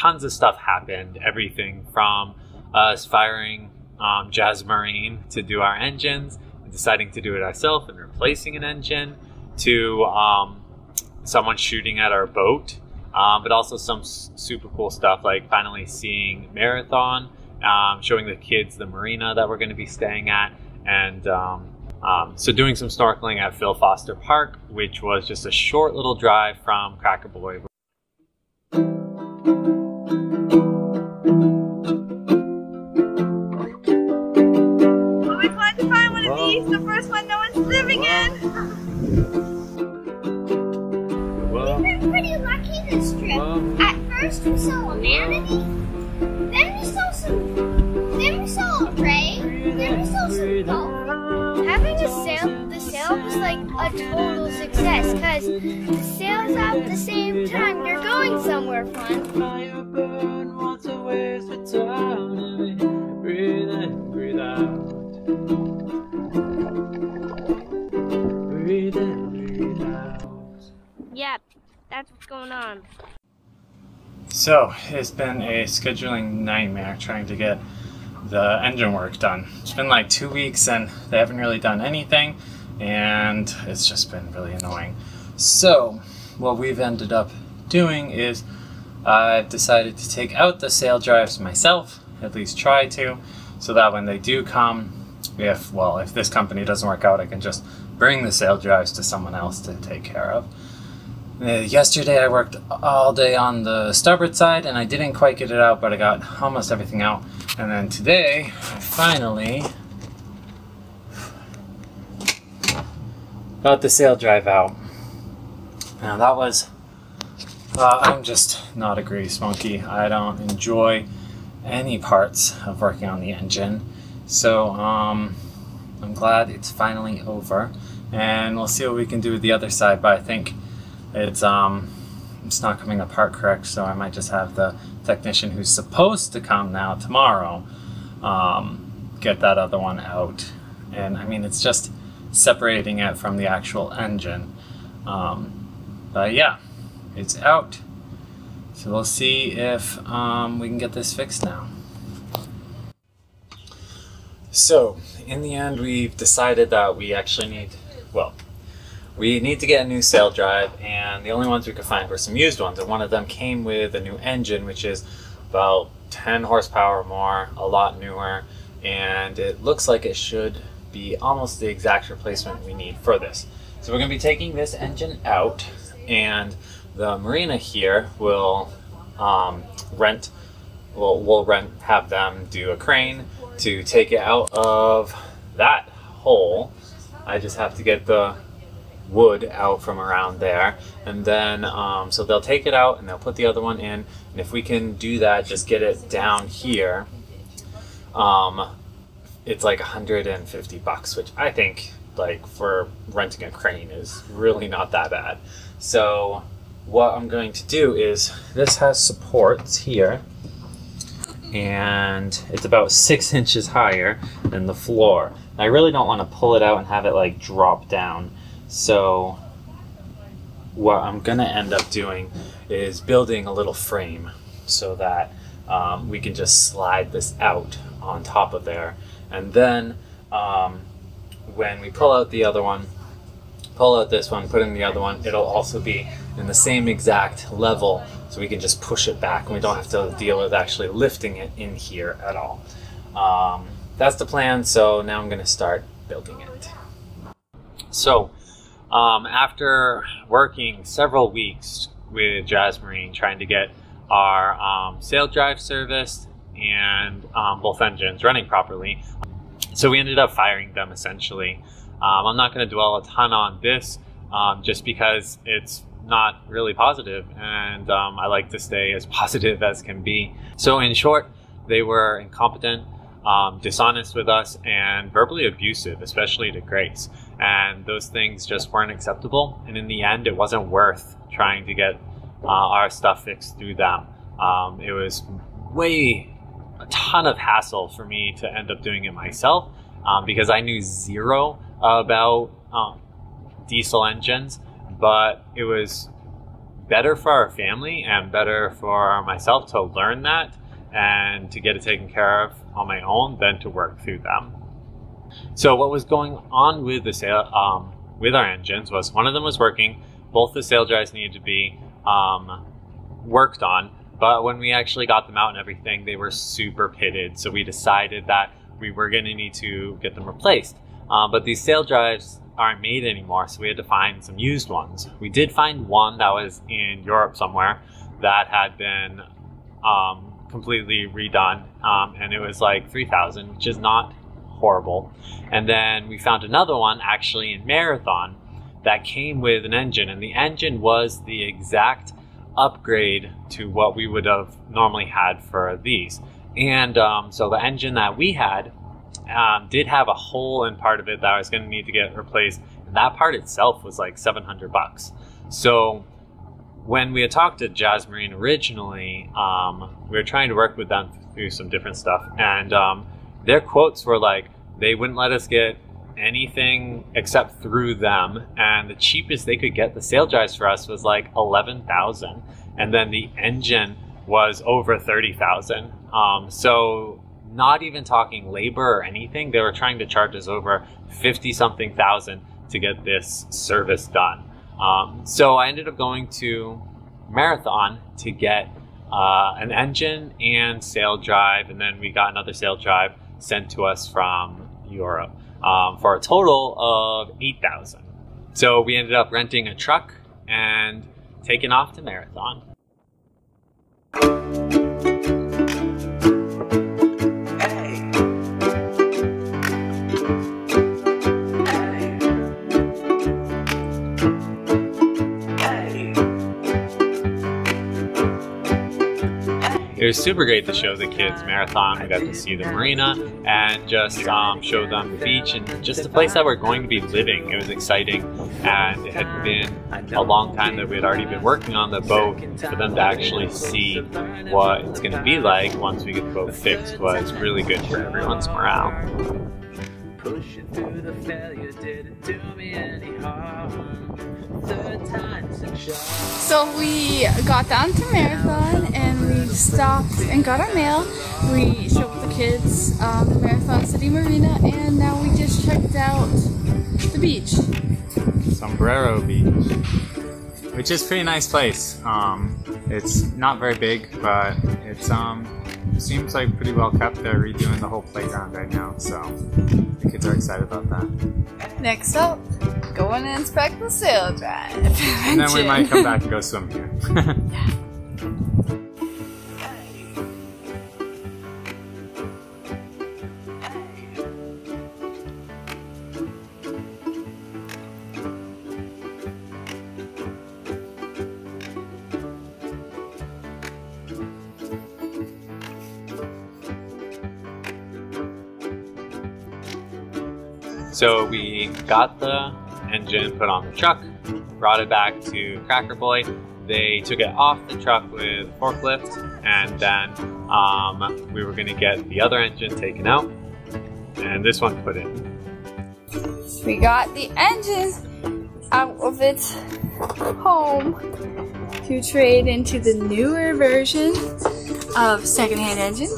tons of stuff happened. Everything from us firing Catamaran to do our engines, and deciding to do it ourselves and replacing an engine, to someone shooting at our boat, but also some super cool stuff like finally seeing Marathon, showing the kids the marina that we're going to be staying at, and so doing some snorkeling at Phil Foster Park, which was just a short little drive from Cracker Boy. The first one no one's living in. We've been pretty lucky this trip. At first we saw a manatee, then we saw a ray, then we saw some dolphins. Having the sail was like a total success because the sails at the same time, they're going somewhere fun. Fire burn, water waves return, breathe in, breathe out. Yep, that's what's going on. So, it's been a scheduling nightmare trying to get the engine work done. It's been like 2 weeks and they haven't really done anything, and it's just been really annoying. So, what we've ended up doing is I've decided to take out the sail drives myself, at least try to, so that when they do come, if this company doesn't work out, I can just bring the sail drives to someone else to take care of. Yesterday I worked all day on the starboard side and I didn't quite get it out, but I got almost everything out. And then today, I finally got the sail drive out. Now that was, I'm just not a grease monkey. I don't enjoy any parts of working on the engine. So I'm glad it's finally over, and we'll see what we can do with the other side, but I think it's not coming apart correct, so I might just have the technician who's supposed to come now tomorrow get that other one out. And I mean, it's just separating it from the actual engine, but yeah, it's out, so we'll see if we can get this fixed now. So, in the end, we've decided that we actually need to get a new sail drive, and the only ones we could find were some used ones, and one of them came with a new engine, which is about 10 horsepower more, a lot newer, and it looks like it should be almost the exact replacement we need for this. So we're going to be taking this engine out, and the marina here will have them do a crane to take it out of that hole. I just have to get the wood out from around there, and then so they'll take it out and they'll put the other one in, and if we can do that, just get it down here, it's like $150, which I think, like, for renting a crane is really not that bad. So what I'm going to do is, this has supports here, and it's about 6 inches higher than the floor. I really don't want to pull it out and have it like drop down. So what I'm gonna end up doing is building a little frame so that we can just slide this out on top of there. And then when we pull out the other one, pull out this one, put in the other one, it'll also be in the same exact level, so we can just push it back and we don't have to deal with actually lifting it in here at all. That's the plan, so now I'm going to start building it. So after working several weeks with Catamaran trying to get our sail drive serviced and both engines running properly, so we ended up firing them essentially. I'm not going to dwell a ton on this just because it's not really positive, and I like to stay as positive as can be. So in short, they were incompetent, dishonest with us, and verbally abusive, especially to Grace. And those things just weren't acceptable, and in the end it wasn't worth trying to get our stuff fixed through them. It was a ton of hassle for me to end up doing it myself, because I knew zero about diesel engines, but it was better for our family and better for myself to learn that and to get it taken care of on my own than to work through them. So what was going on with the with our engines was one of them was working. Both the sail drives needed to be worked on, but when we actually got them out and everything, they were super pitted. So we decided that we were going to need to get them replaced. But these sail drives aren't made anymore, so we had to find some used ones. We did find one that was in Europe somewhere that had been completely redone, and it was like $3,000, which is not horrible. And then we found another one actually in Marathon that came with an engine, and the engine was the exact upgrade to what we would have normally had for these. And so the engine that we had did have a hole in part of it that I was going to need to get replaced, and that part itself was like $700. So when we had talked to Jazz Marine originally, we were trying to work with them through some different stuff, and their quotes were like they wouldn't let us get anything except through them, and the cheapest they could get the sail drives for us was like $11,000, and then the engine was over $30,000. So not even talking labor or anything, they were trying to charge us over 50-something thousand to get this service done. So I ended up going to Marathon to get an engine and sail drive, and then we got another sail drive sent to us from Europe for a total of $8,000. So we ended up renting a truck and taking off to Marathon. It was super great to show the kids Marathon. We got to see the marina and just show them the beach and just the place that we're going to be living. It was exciting, and it had been a long time that we had already been working on the boat. For them to actually see what it's going to be like once we get the boat fixed was really good for everyone's morale. Pushing through the failure didn't do me any harm. So we got down to Marathon and we stopped and got our mail. We showed the kids the Marathon City Marina, and now we just checked out the beach. Sombrero Beach, which is a pretty nice place. It's not very big, but it's seems like pretty well kept. They're redoing the whole playground right now, so the kids are excited about that. Next up, going to inspect the sail drive. And then we might come back and go swim here. So we got the engine put on the truck, brought it back to Cracker Boy. They took it off the truck with a forklift, and then we were going to get the other engine taken out and this one put in. We got the engine out of its home to trade into the newer version of secondhand engine.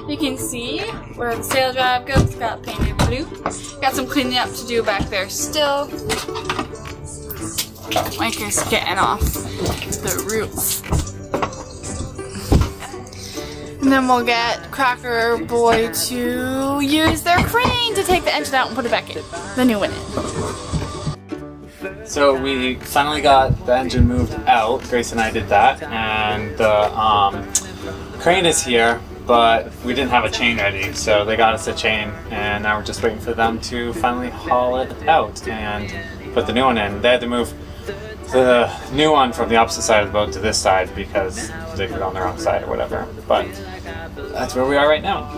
You can see where the sail drive goes, got painted blue. Got some cleaning up to do back there still. Micah's getting off the roof. And then we'll get Cracker Boy to use their crane to take the engine out and put it back in. The new one in. So we finally got the engine moved out. Grace and I did that, and the crane is here, but we didn't have a chain ready, so they got us a chain, and now we're just waiting for them to finally haul it out and put the new one in. They had to move the new one from the opposite side of the boat to this side because they put it on the wrong side or whatever, but that's where we are right now.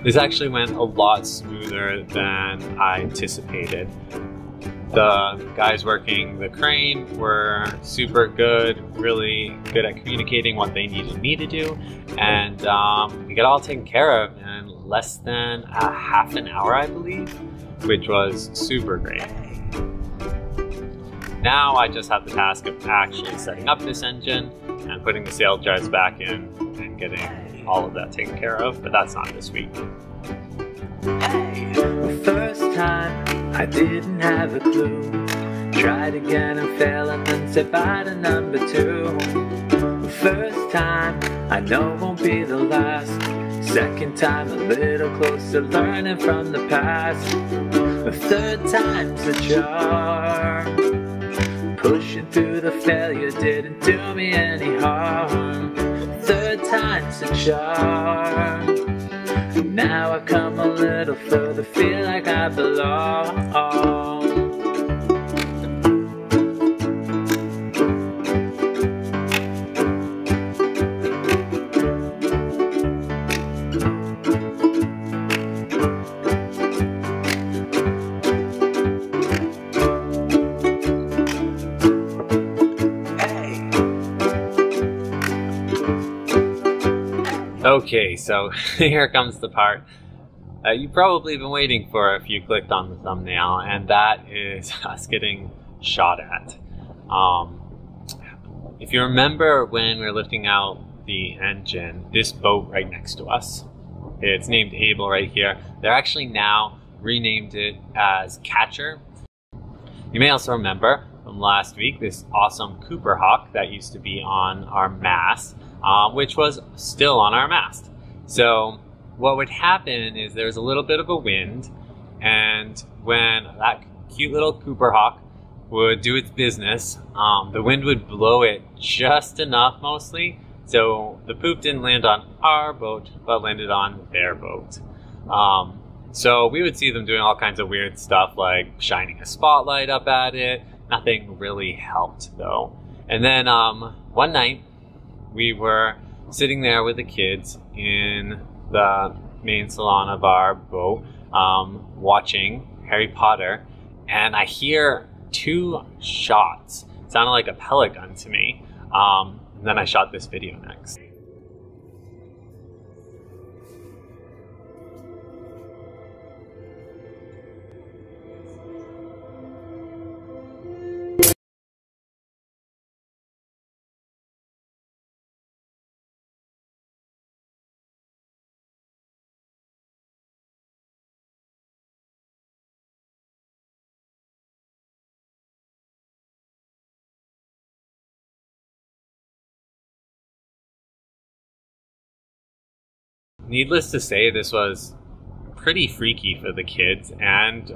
This actually went a lot smoother than I anticipated. The guys working the crane were super good, really good at communicating what they needed me to do, and we got all taken care of in less than a half an hour, I believe, which was super great. now I just have the task of actually setting up this engine and putting the sail drives back in and getting all of that taken care of, but that's not this week. First time, I didn't have a clue. Tried again and failed and then said bye to number 2. First time, I know won't be the last. Second time, a little closer, learning from the past. The third time's a charm. Pushing through the failure didn't do me any harm. Third time's a charm. Now I come a little further, feel like I belong. Okay, so here comes the part you've probably been waiting for if you clicked on the thumbnail, and that is us getting shot at. If you remember when we were lifting out the engine, this boat right next to us, it's named Able right here. They're actually now renamed it as Catcher. You may also remember from last week this awesome Cooper Hawk that used to be on our mast, which was still on our mast. So what would happen is there's a little bit of a wind, and when that cute little Cooper Hawk would do its business, the wind would blow it just enough mostly, so the poop didn't land on our boat, but landed on their boat. So we would see them doing all kinds of weird stuff like shining a spotlight up at it. Nothing really helped though. And then one night we were sitting there with the kids in the main salon of our boat, watching Harry Potter, and I hear 2 shots. It sounded like a pellet gun to me. And then I shot this video next. Needless to say, this was pretty freaky for the kids and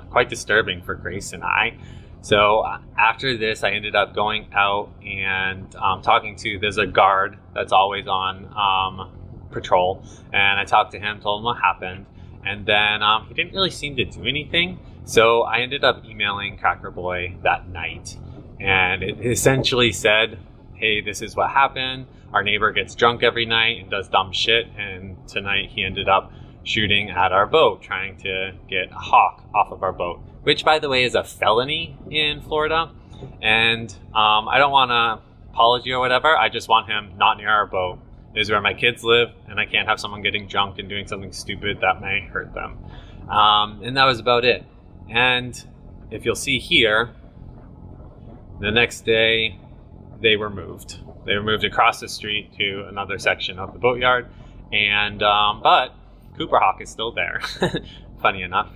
quite disturbing for Grace and I. So after this, I ended up going out and talking to, there's a guard that's always on patrol, and I talked to him, told him what happened, and then he didn't really seem to do anything. So I ended up emailing Cracker Boy that night, and it essentially said, hey, this is what happened. Our neighbor gets drunk every night and does dumb shit, and tonight he ended up shooting at our boat, trying to get a hawk off of our boat, which, by the way, is a felony in Florida. And I don't want an apology or whatever. I just want him not near our boat. This is where my kids live, and I can't have someone getting drunk and doing something stupid that may hurt them. And that was about it. And if you'll see here, the next day they were moved. They were moved across the street to another section of the boatyard, and but Cooper Hawk is still there, funny enough.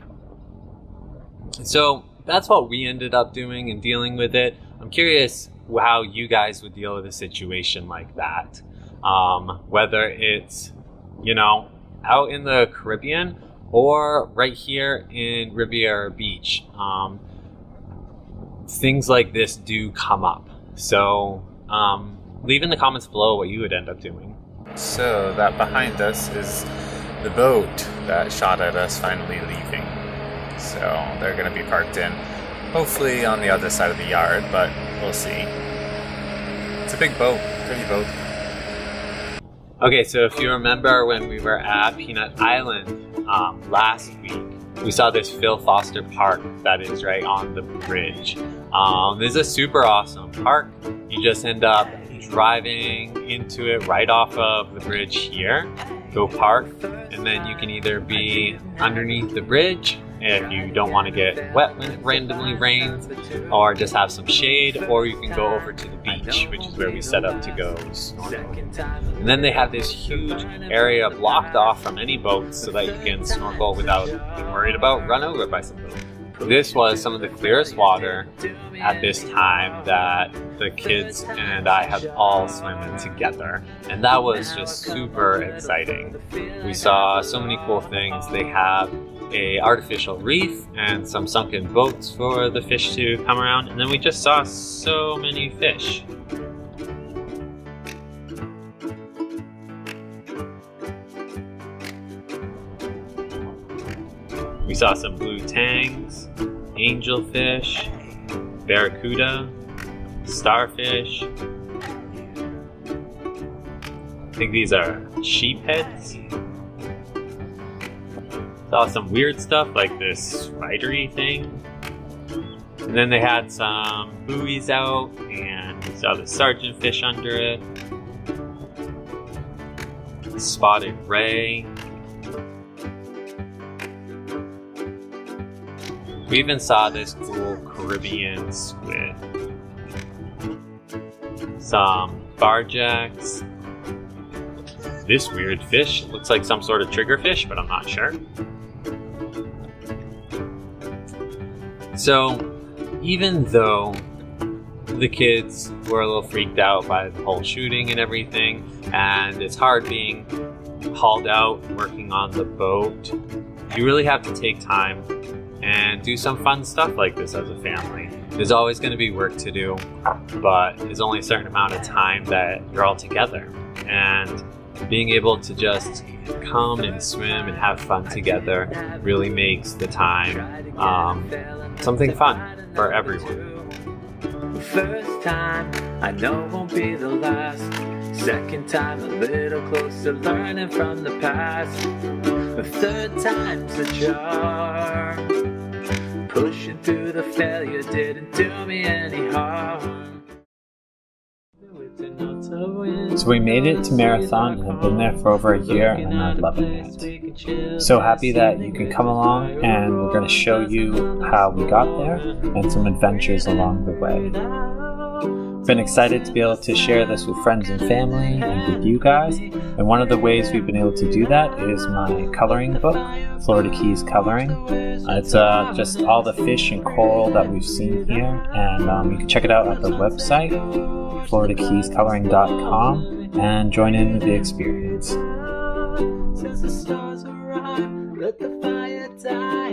So that's what we ended up doing and dealing with it. I'm curious how you guys would deal with a situation like that. Whether it's, you know, out in the Caribbean or right here in Riviera Beach. Things like this do come up. So leave in the comments below what you would end up doing. So that behind us is the boat that shot at us finally leaving. So they're going to be parked in, hopefully on the other side of the yard, but we'll see. It's a big boat, pretty boat. Okay, so if you remember when we were at Peanut Island last week, we saw this Phil Foster Park that is right on the bridge. This is a super awesome park. You just end up driving into it right off of the bridge here, go park, and then you can either be underneath the bridge if you don't want to get wet when it randomly rains, or just have some shade, or you can go over to the beach, which is where we set up to go snorkeling. And then they have this huge area blocked off from any boats so that you can snorkel without being worried about run over by some boat. This was some of the clearest water at this time that the kids and I have all swum in together. And that was just super exciting. We saw so many cool things. They have an artificial reef and some sunken boats for the fish to come around. And then we just saw so many fish. We saw some blue tangs, angelfish, barracuda, starfish. I think these are sheepheads. Saw some weird stuff like this spidery thing. And then they had some buoys out, and we saw the sergeant fish under it. Spotted ray. We even saw this cool Caribbean squid. Some barjacks. This weird fish looks like some sort of triggerfish, but I'm not sure. So, even though the kids were a little freaked out by the whole shooting and everything, and it's hard being hauled out and working on the boat, you really have to take time and do some fun stuff like this as a family. There's always going to be work to do, but there's only a certain amount of time that you're all together. And being able to just come and swim and have fun together really makes the time something fun for everyone. First time, I know won't be the last. Second time, a little closer, learning from the past. The third time's a charm. Pushing through the failure didn't do me any harm. So we made it to Marathon and have been there for over a year, and I'm loving it. So happy that you can come along, and we're going to show you how we got there and some adventures along the way. Been excited to be able to share this with friends and family and with you guys, and one of the ways we've been able to do that is my coloring book, Florida Keys Coloring. It's just all the fish and coral that we've seen here, and you can check it out at the website, floridakeyscoloring.com, and join in with the experience. Since the stars arrive, let the fire die.